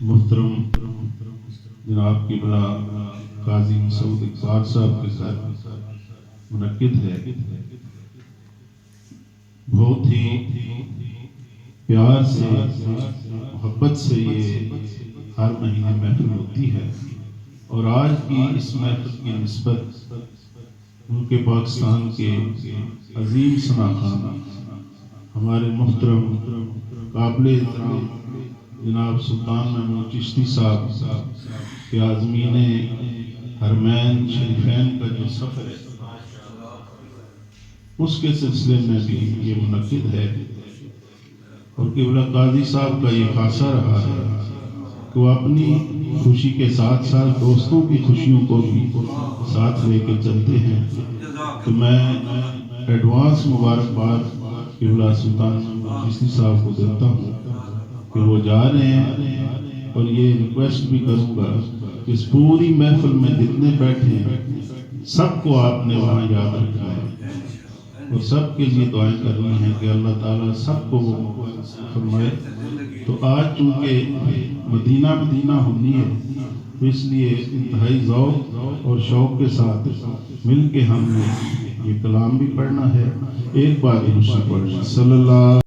محترم جناب قبلہ قاضی مسعود اقبال صاحب کے ساتھ منعقد ہے۔ بہت ہی پیار سے محبت سے یہ ہر مہینے محفل ہوتی ہے، اور آج کی اس محفل کی نسبت ملک پاکستان کے عظیم شناخواں ہمارے محترم قابل احترام جناب سلطان محمود چشتی صاحب کے عازمین حرمین شریفین کا جو سفر ہے اس کے سلسلے میں بھی یہ منعقد ہے، اور قبلہ قاضی صاحب کا یہ خاصہ رہا ہے کہ وہ اپنی خوشی کے ساتھ ساتھ دوستوں کی خوشیوں کو بھی ساتھ لے کے چلتے ہیں۔ تو میں ایڈوانس مبارکباد قبلہ سلطان محمود چشتی صاحب کو دیتا ہوں کہ وہ جا رہے ہیں، اور یہ ریکویسٹ بھی کروں گا کہ اس پوری محفل میں جتنے بیٹھے ہیں سب کو آپ نے وہاں یاد رکھنا ہے، اور سب کے لیے دعائیں کرنی ہیں کہ اللہ تعالیٰ سب کو وہ فرمائے۔ تو آج چونکہ مدینہ ہونی ہے، تو اس لیے انتہائی ذوق اور شوق کے ساتھ مل کے ہم نے یہ کلام بھی پڑھنا ہے۔ ایک بار درود پڑھنا، صلی اللہ